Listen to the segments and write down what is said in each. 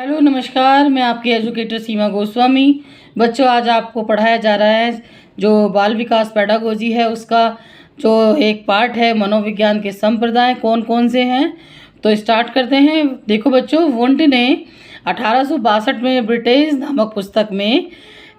Hello नमस्कार, मैं आपकी एजुकेटर सीमा गोस्वामी। बच्चों, आज आपको पढ़ाया जा रहा है जो बाल विकास पेडागोजी है, उसका जो एक पार्ट है मनोविज्ञान के संप्रदाय कौन कौन से हैं। तो स्टार्ट करते हैं। देखो बच्चों, वुंट ने 1862 में ब्रिटेज नामक पुस्तक में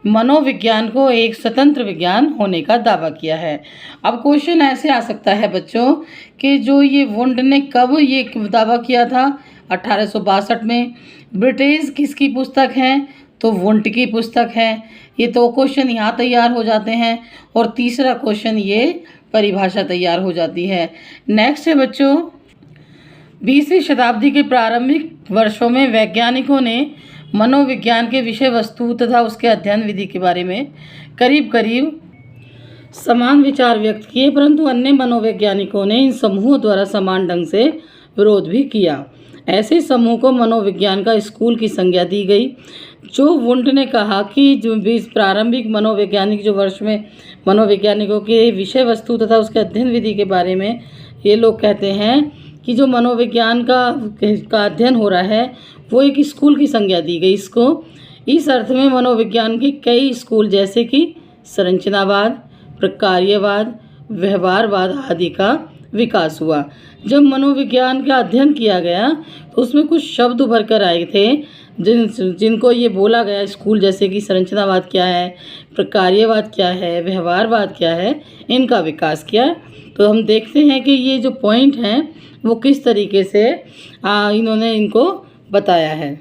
मनोविज्ञान को एक स्वतंत्र विज्ञान होने का दावा किया है। अब क्वेश्चन ऐसे आ सकता है बच्चों कि जो ये वुंट ने कब ये दावा किया था? 1862 में। ब्रिटेज किसकी पुस्तक है? तो वुंट की पुस्तक है। ये दो क्वेश्चन यहाँ तैयार हो जाते हैं और तीसरा क्वेश्चन ये परिभाषा तैयार हो जाती है। नेक्स्ट है बच्चों, 20वीं शताब्दी के प्रारंभिक वर्षों में वैज्ञानिकों ने मनोविज्ञान के विषय वस्तु तथा उसके अध्ययन विधि के बारे में करीब करीब समान विचार व्यक्त किए, परंतु अन्य मनोवैज्ञानिकों ने इन समूहों द्वारा समान ढंग से विरोध भी किया। ऐसे समूह को मनोविज्ञान का स्कूल की संज्ञा दी गई। जो वुंट ने कहा कि जो प्रारंभिक मनोवैज्ञानिक जो वर्ष में मनोवैज्ञानिकों के विषय वस्तु तथा उसके अध्ययन विधि के बारे में ये लोग कहते हैं कि जो मनोविज्ञान का अध्ययन हो रहा है वो एक स्कूल की संज्ञा दी गई इसको। इस अर्थ में मनोविज्ञान के कई स्कूल जैसे कि संरचनावाद, प्रकार्यवाद, व्यवहारवाद आदि का विकास हुआ। जब मनोविज्ञान का अध्ययन किया गया तो उसमें कुछ शब्द उभर कर आए थे जिनको ये बोला गया स्कूल, जैसे कि संरचनावाद क्या है, प्रकार्यवाद क्या है, व्यवहारवाद क्या है, इनका विकास किया। तो हम देखते हैं कि ये जो पॉइंट हैं वो किस तरीके से इन्होंने इनको बताया है।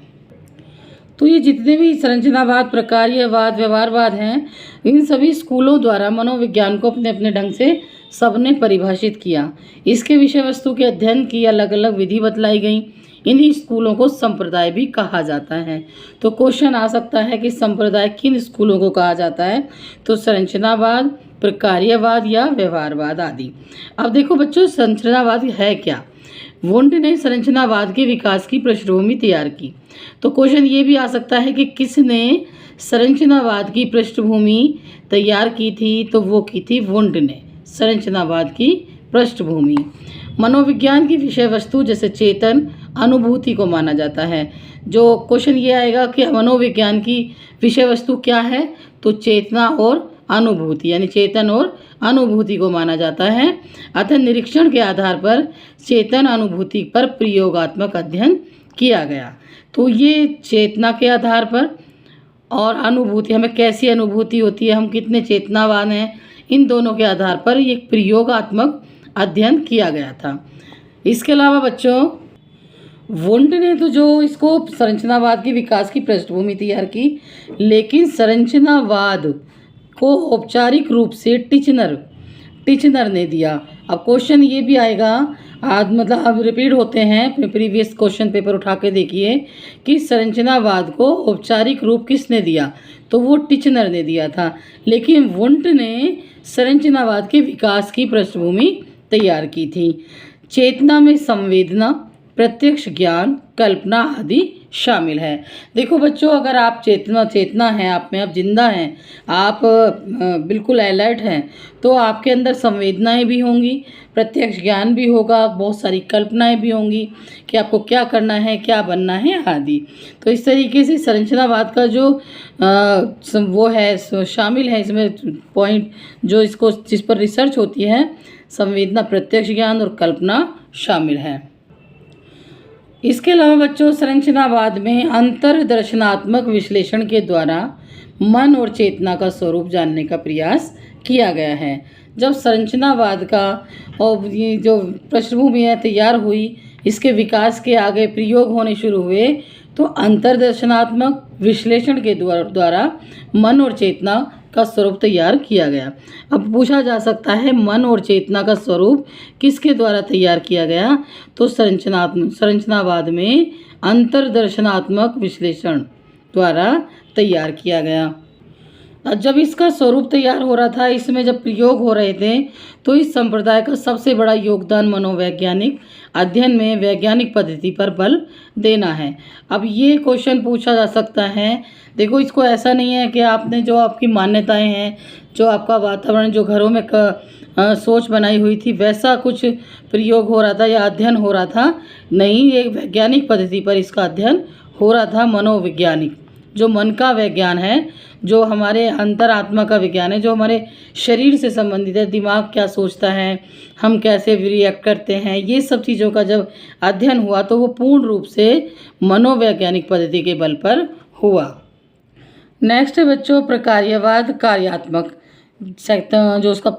तो ये जितने भी संरचनावाद, प्रकार्यवाद, व्यवहारवाद हैं, इन सभी स्कूलों द्वारा मनोविज्ञान को अपने अपने ढंग से सबने परिभाषित किया। इसके विषय वस्तु के अध्ययन की अलग अलग विधि बतलाई गई। इन्हीं स्कूलों को संप्रदाय भी कहा जाता है। तो क्वेश्चन आ सकता है कि संप्रदाय किन स्कूलों को कहा जाता है? तो संरचनावाद, प्रकार्यवाद या व्यवहारवाद आदि। अब देखो बच्चों, संरचनावाद है क्या? वुंट ने संरचनावाद के विकास की पृष्ठभूमि तैयार की। तो क्वेश्चन ये भी आ सकता है कि किसने संरचनावाद की पृष्ठभूमि तैयार की थी? तो वो की थी वुंट ने, संरचनावाद की पृष्ठभूमि। मनोविज्ञान की विषय वस्तु जैसे चेतन, अनुभूति को माना जाता है। जो क्वेश्चन ये आएगा कि मनोविज्ञान की विषय वस्तु क्या है? तो चेतना और अनुभूति, यानी चेतन और अनुभूति को माना जाता है। अतः निरीक्षण के आधार पर चेतन अनुभूति पर प्रयोगात्मक अध्ययन किया गया। तो ये चेतना के आधार पर और अनुभूति, हमें कैसी अनुभूति होती है, हम कितने चेतनावान हैं, इन दोनों के आधार पर ये प्रयोगात्मक अध्ययन किया गया था। इसके अलावा बच्चों, वुंट ने तो जो इसको संरचनावाद के विकास की पृष्ठभूमि तैयार की, लेकिन संरचनावाद को औपचारिक रूप से टिचनर ने दिया। अब क्वेश्चन ये भी आएगा, मतलब अब रिपीट होते हैं, प्रीवियस क्वेश्चन पेपर उठा के देखिए कि संरचनावाद को औपचारिक रूप किसने दिया? तो वो टिचनर ने दिया था। लेकिन वुंट ने संरचनावाद के विकास की पृष्ठभूमि तैयार की थी। चेतना में संवेदना, प्रत्यक्ष ज्ञान, कल्पना आदि शामिल है। देखो बच्चों, अगर आप चेतना है, आप में आप जिंदा हैं, आप बिल्कुल अलर्ट हैं, तो आपके अंदर संवेदनाएं भी होंगी, प्रत्यक्ष ज्ञान भी होगा, बहुत सारी कल्पनाएं भी होंगी कि आपको क्या करना है, क्या बनना है आदि। तो इस तरीके से संरचनावाद का जो वो है शामिल है इसमें पॉइंट, जो इसको जिस पर रिसर्च होती है, संवेदना, प्रत्यक्ष ज्ञान और कल्पना शामिल है। इसके अलावा बच्चों, संरचनावाद में अंतर्दर्शनात्मक विश्लेषण के द्वारा मन और चेतना का स्वरूप जानने का प्रयास किया गया है। जब संरचनावाद का और ये जो पृष्ठभूमि है तैयार हुई, इसके विकास के आगे प्रयोग होने शुरू हुए, तो अंतर्दर्शनात्मक विश्लेषण के द्वारा मन और चेतना का स्वरूप तैयार किया गया। अब पूछा जा सकता है, मन और चेतना का स्वरूप किसके द्वारा तैयार किया गया? तो संरचनावाद में अंतर्दर्शनात्मक विश्लेषण द्वारा तैयार किया गया। जब इसका स्वरूप तैयार हो रहा था, इसमें जब प्रयोग हो रहे थे, तो इस संप्रदाय का सबसे बड़ा योगदान मनोवैज्ञानिक अध्ययन में वैज्ञानिक पद्धति पर बल देना है। अब ये क्वेश्चन पूछा जा सकता है, देखो इसको ऐसा नहीं है कि आपने जो आपकी मान्यताएं हैं, जो आपका वातावरण, जो घरों में सोच बनाई हुई थी, वैसा कुछ प्रयोग हो रहा था या अध्ययन हो रहा था, नहीं, ये वैज्ञानिक पद्धति पर इसका अध्ययन हो रहा था मनोवैज्ञानिक, जो मन का विज्ञान है, जो हमारे अंतरात्मा का विज्ञान है, जो हमारे शरीर से संबंधित है, दिमाग क्या सोचता है, हम कैसे रिएक्ट करते हैं, ये सब चीज़ों का जब अध्ययन हुआ तो वो पूर्ण रूप से मनोवैज्ञानिक पद्धति के बल पर हुआ। नेक्स्ट है बच्चों प्रकार्यवाद कार्यात्मक। जो उसका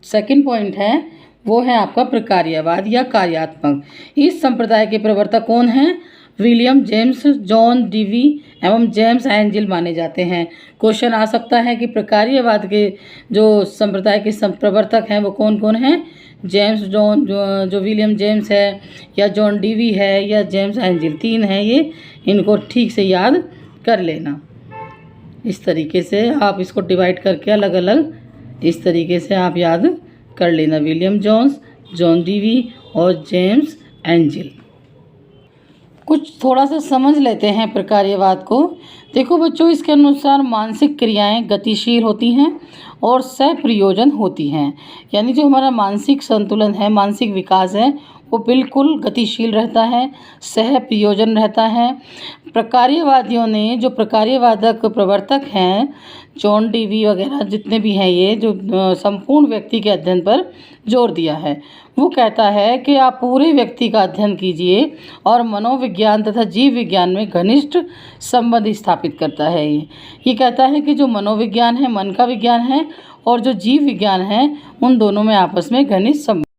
सेकंड पॉइंट है वो है आपका प्रकार्यवाद या कार्यात्मक। इस संप्रदाय के प्रवर्तक कौन हैं? विलियम जेम्स, जॉन डीवी एवं जेम्स एंजिल माने जाते हैं। क्वेश्चन आ सकता है कि प्रकार्यवाद के जो संप्रदाय के प्रवर्तक हैं वो कौन कौन हैं? जो विलियम जेम्स है, या जॉन डीवी है, या जेम्स एंजिल, तीन है ये। इनको ठीक से याद कर लेना। इस तरीके से आप इसको डिवाइड करके अलग अलग इस तरीके से आप याद कर लेना, विलियम जोन्स, जॉन डीवी और जेम्स एंजिल। कुछ थोड़ा सा समझ लेते हैं प्रकार्यवाद को। देखो बच्चों, इसके अनुसार मानसिक क्रियाएं गतिशील होती हैं और सहप्रयोजन होती हैं। यानी जो हमारा मानसिक संतुलन है, मानसिक विकास है, वो बिल्कुल गतिशील रहता है, सह प्रयोजन रहता है। प्रकार्यवादियों ने, जो प्रकार्यवादक प्रवर्तक हैं, जॉन डीवी वगैरह जितने भी हैं, ये जो संपूर्ण व्यक्ति के अध्ययन पर जोर दिया है। वो कहता है कि आप पूरे व्यक्ति का अध्ययन कीजिए और मनोविज्ञान तथा जीव विज्ञान में घनिष्ठ संबंध स्थापित करता है। ये कहता है कि जो मनोविज्ञान है, मन का विज्ञान है, और जो जीव विज्ञान है, उन दोनों में आपस में घनिष्ठ संबंध